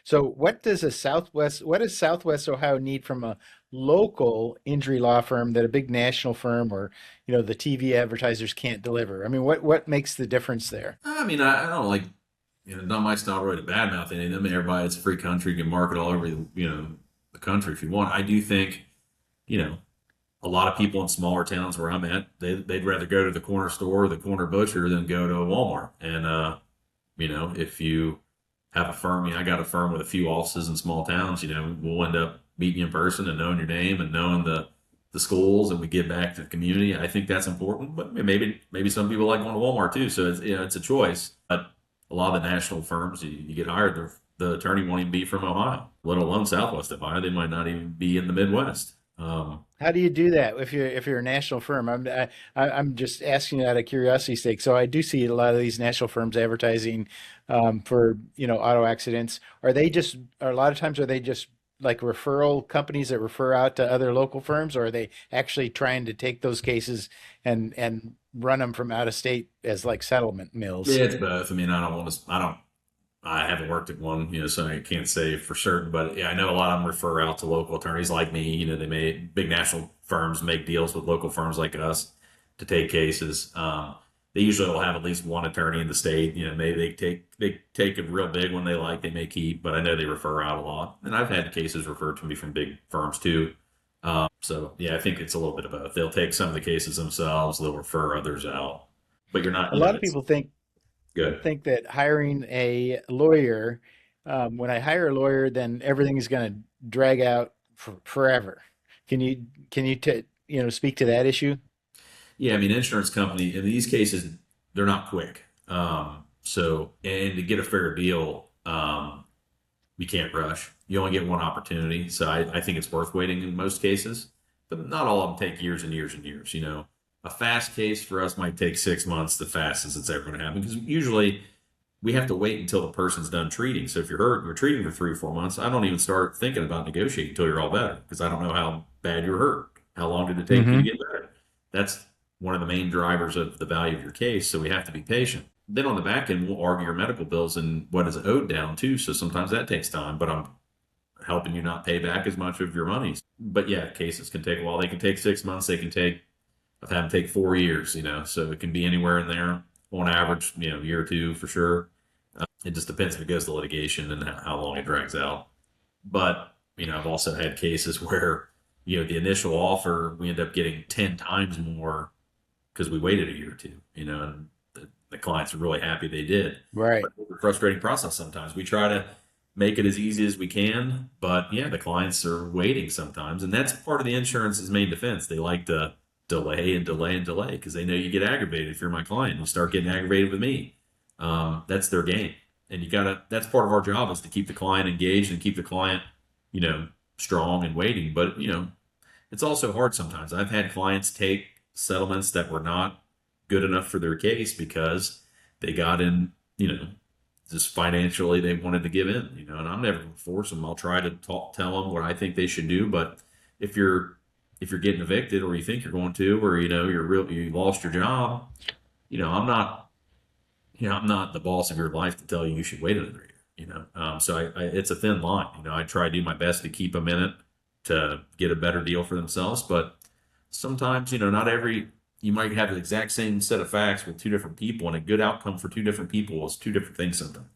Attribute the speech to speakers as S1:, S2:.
S1: So what does Southwest Ohio need from a local injury law firm that a big national firm or, the TV advertisers can't deliver? I mean, what makes the difference there?
S2: I mean, I don't like, not my style really to badmouth any of them. I mean, everybody, it's a free country. You can market all over, the country if you want. I do think, you know, a lot of people in smaller towns where I'm at, they'd rather go to the corner store or the corner butcher than go to a Walmart. And, if you have a firm, I got a firm with a few offices in small towns, we'll end up meeting you in person and knowing your name and knowing the schools, and we give back to the community. I think that's important, but maybe some people like going to Walmart too. So it's a choice. But a lot of the national firms, you get hired, the attorney won't even be from Ohio, let alone Southwest Ohio. They might not even be in the Midwest.
S1: How do you do that if you're a national firm? I'm just asking out of curiosity's sake. So I do see a lot of these national firms advertising for auto accidents. A lot of times are they just like referral companies that refer out to other local firms, or are they actually trying to take those cases and run them from out of state as like settlement mills?
S2: Yeah, it's both. I mean, I haven't worked at one, so I can't say for certain. But yeah, I know a lot of them refer out to local attorneys like me. They made big national firms make deals with local firms like us to take cases. They usually will have at least one attorney in the state. Maybe they take a real big one they like, they may keep, but I know they refer out a lot. And I've had cases referred to me from big firms too. So yeah, I think it's a little bit of both. They'll take some of the cases themselves, they'll refer others out. But you're not,
S1: A lot of
S2: it's
S1: people
S2: good.
S1: think that hiring a lawyer, when I hire a lawyer, then everything is going to drag out forever. Can you speak to that issue?
S2: Yeah, I mean, insurance company in these cases, they're not quick. And to get a fair deal, you can't rush. You only get one opportunity. So I think it's worth waiting in most cases, but not all of them take years and years and years. A fast case for us might take 6 months, the fastest it's ever going to happen, because usually we have to wait until the person's done treating. So if you're hurt, and you're treating for 3 or 4 months, I don't even start thinking about negotiating until you're all better, because I don't know how bad you're hurt. How long did it take you to
S1: Hmm.
S2: get better? That's one of the main drivers of the value of your case. So we have to be patient. Then on the back end, we'll argue your medical bills and what is owed down too. So sometimes that takes time, but I'm helping you not pay back as much of your money. But yeah, cases can take a while. They can take 6 months. I've had them take 4 years, so it can be anywhere in there on average, year or two for sure. It just depends if it goes to litigation and how long it drags out. But, I've also had cases where, the initial offer, we end up getting 10 times more because we waited a year or two, and the clients are really happy they did.
S1: Right.
S2: But it's a frustrating process sometimes. We try to make it as easy as we can, but yeah, the clients are waiting sometimes. And that's part of the insurance's main defense. They like to delay and delay and delay because they know you get aggravated if you're my client. You start getting aggravated with me. That's their game. And that's part of our job is to keep the client engaged and keep the client, you know, strong and waiting. But, it's also hard sometimes. I've had clients take settlements that were not good enough for their case because they got in, just financially they wanted to give in, and I'm never going to force them. I'll try to tell them what I think they should do. But if you're getting evicted or you think you're going to, or you lost your job, I'm not the boss of your life to tell you should wait another year. So it's a thin line. I try to do my best to keep them in it to get a better deal for themselves. But sometimes, not every you might have the exact same set of facts with two different people, and a good outcome for two different people is two different things sometimes.